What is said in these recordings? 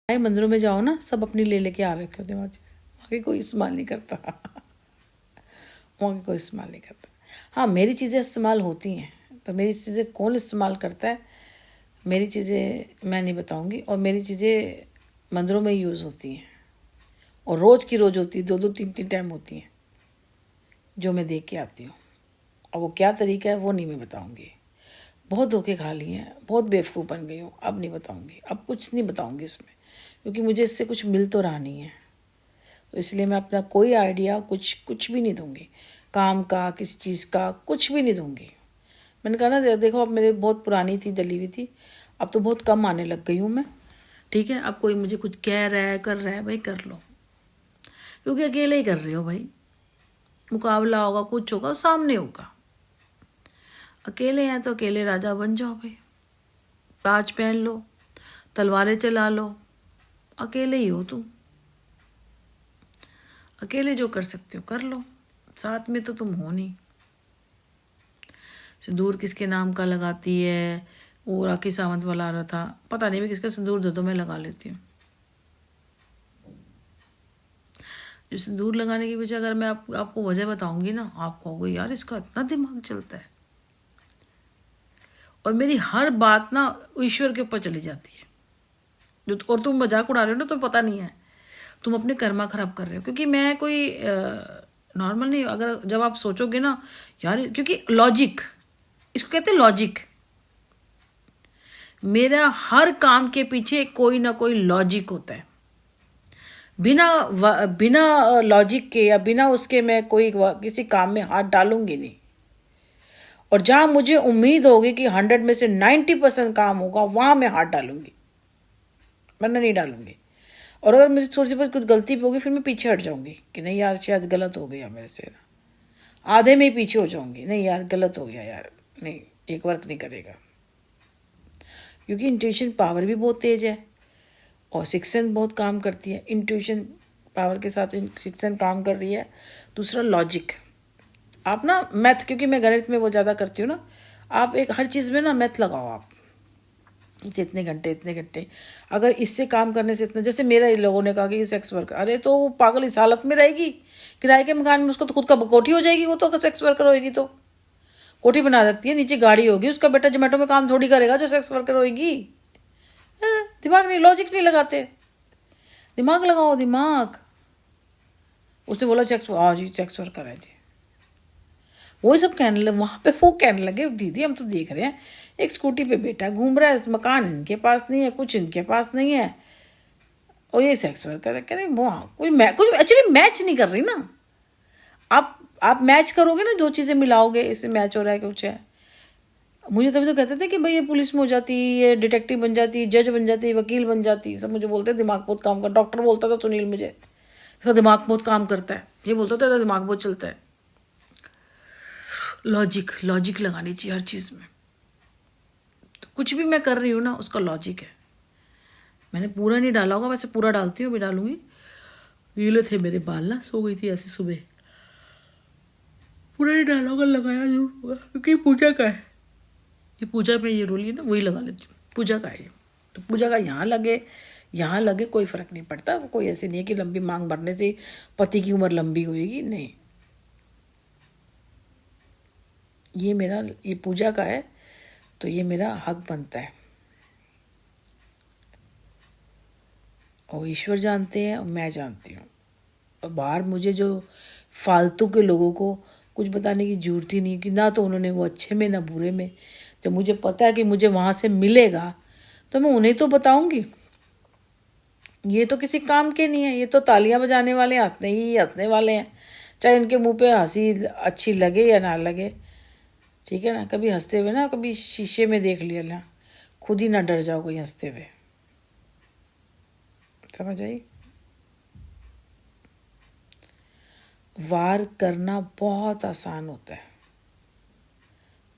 भाई मंदिरों में जाओ ना, सब अपनी ले लेके आ रखे होते हैं वहाँ चीज़, वहाँ की कोई इस्तेमाल नहीं करता। वहाँ की कोई इस्तेमाल नहीं करता। हाँ, मेरी चीज़ें इस्तेमाल होती हैं, पर मेरी चीज़ें कौन इस्तेमाल करता है, मेरी चीज़ें मैं नहीं बताऊँगी। और मेरी चीज़ें मंदिरों में यूज़ होती हैं और रोज़ की रोज़ होती है, 2-2 3-3 टाइम होती हैं जो मैं देख के आती हूँ। और वो क्या तरीका है वो नहीं मैं बताऊँगी। बहुत धोखे खा लिए हैं, बहुत बेवकूफ़ बन गई हूँ, अब नहीं बताऊँगी, अब कुछ नहीं बताऊँगी इसमें, क्योंकि मुझे इससे कुछ मिल तो रहा नहीं है। तो इसलिए मैं अपना कोई आइडिया कुछ भी नहीं दूँगी, काम का, किसी चीज़ का कुछ भी नहीं दूँगी। मैंने कहा ना, देखो अब मेरे बहुत पुरानी थी, डली हुई थी, अब तो बहुत कम आने लग गई हूँ मैं। ठीक है, अब कोई मुझे कुछ कह रहा है, कर रहा है, भाई कर लो, क्योंकि अकेले ही कर रहे हो भाई। मुकाबला होगा, कुछ होगा, सामने होगा। अकेले हैं तो अकेले राजा बन जाओ भाई, ताज पहन लो, तलवारें चला लो, अकेले ही हो तुम। अकेले जो कर सकते हो कर लो, साथ में तो तुम हो नहीं। सिंदूर किसके नाम का लगाती है, वो राखी सावंत वाला आ रहा था, पता नहीं मैं किसका सिंदूर दे दो मैं लगा लेती हूँ। जो सिंदूर लगाने की वजह अगर मैं आपको वजह बताऊंगी ना, आप कहोगे यार इसका इतना दिमाग चलता है। और मेरी हर बात ना ईश्वर के ऊपर चली जाती है। जो और तुम मजाक उड़ा रहे हो ना, तो पता नहीं है तुम अपने कर्मा खराब कर रहे हो, क्योंकि मैं कोई नॉर्मल नहीं। अगर जब आप सोचोगे ना यार, क्योंकि लॉजिक, इसको कहते हैं लॉजिक। मेरा हर काम के पीछे कोई ना कोई लॉजिक होता है। बिना बिना लॉजिक के या बिना उसके मैं कोई किसी काम में हाथ डालूंगी नहीं। और जहां मुझे उम्मीद होगी कि 100 में से 90% काम होगा, वहां मैं हाथ डालूंगी, वरना नहीं डालूंगी। और अगर मुझे थोड़ी सी बहुत कुछ गलती भी होगी, फिर मैं पीछे हट जाऊंगी कि नहीं यार शायद गलत हो गया मेरे से, आधे में ही पीछे हो जाऊंगी, नहीं यार गलत हो गया यार, नहीं एक वर्क नहीं करेगा। क्योंकि इंट्यूशन पावर भी बहुत तेज है और सिक्स सेंस बहुत काम करती है। इंट्यूशन पावर के साथ सिक्स सेंस काम कर रही है। दूसरा लॉजिक, आप ना मैथ, क्योंकि मैं गणित में वो ज़्यादा करती हूँ ना, आप एक हर चीज़ में ना मैथ लगाओ आप। इसे इतने घंटे अगर इससे काम करने से इतना, जैसे मेरा इन लोगों ने कहा कि सेक्स वर्कर, अरे तो वो पागल इस हालत में रहेगी किराए के मकान में, उसको तो खुद का कोठी हो जाएगी, वो तो सेक्स वर्कर होएगी तो कोठी बना रखती है, नीचे गाड़ी होगी, उसका बेटा जोमेटो में काम थोड़ी करेगा जो सेक्स वर्कर होएगी। दिमाग नहीं, लॉजिक नहीं लगाते, दिमाग लगाओ दिमाग। उसने बोला सेक्स, हाँ जी सेक्स वर्कर है जी, वही सब कहने लगे वहाँ पे। वो कहने लगे दीदी हम तो देख रहे हैं एक स्कूटी पे बेटा घूम रहा है, मकान इनके पास नहीं है, कुछ इनके पास नहीं है, और ये सेक्स वर्कर है। कह रहे वो कुछ एक्चुअली मैच नहीं कर रही ना। आप मैच करोगे ना, दो चीज़ें मिलाओगे, इसमें मैच हो रहा है कुछ है। मुझे तभी तो कहते थे कि भाई ये पुलिस में हो जाती, ये डिटेक्टिव बन जाती, जज बन जाती, वकील बन जाती, सब मुझे बोलते दिमाग बहुत काम कर। डॉक्टर बोलता था सुनील मुझे, इसका दिमाग बहुत काम करता है, ये बोलता था दिमाग बहुत चलता है। लॉजिक लॉजिक लगानी चाहिए हर चीज़ में। तो कुछ भी मैं कर रही हूँ ना, उसका लॉजिक है। मैंने पूरा नहीं डाला होगा, वैसे पूरा डालती हूँ, भी डालूंगी। गीले थे मेरे बाल ना, सो गई थी ऐसे सुबह, पूरा नहीं डाला होगा, लगाया जरूर होगा, क्योंकि पूजा का है ये, पूजा में ये रोली है ना, वही लगा लेती हूँ, पूजा का है ये। तो पूजा का यहाँ लगे कोई फर्क नहीं पड़ता। कोई ऐसे नहीं है कि लंबी मांग भरने से पति की उम्र लंबी होएगी, नहीं। ये पूजा का है, तो ये मेरा हक बनता है। और ईश्वर जानते हैं और मैं जानती हूँ। और बाहर मुझे जो फालतू के लोगों को कुछ बताने की जरूरत ही नहीं, कि ना तो उन्होंने वो अच्छे में ना बुरे में। जब मुझे पता है कि मुझे वहाँ से मिलेगा तो मैं उन्हें तो बताऊंगी। ये तो किसी काम के नहीं है, ये तो तालियां बजाने वाले हंसने ही हंसने वाले हैं, चाहे इनके मुंह पे हंसी अच्छी लगे या ना लगे। ठीक है ना, कभी हंसते हुए ना, कभी शीशे में देख लिया ना, खुद ही ना डर जाओ कोई हंसते हुए। समझ आई? वार करना बहुत आसान होता है,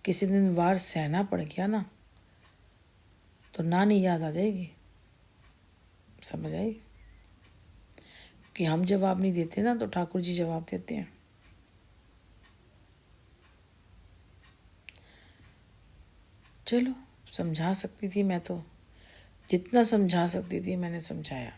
किसी दिन वार सहना पड़ गया ना, तो नानी याद आ जाएगी। समझ आई? कि हम जवाब नहीं देते ना, तो ठाकुर जी जवाब देते हैं। चलो, समझा सकती थी मैं तो, जितना समझा सकती थी मैंने समझाया।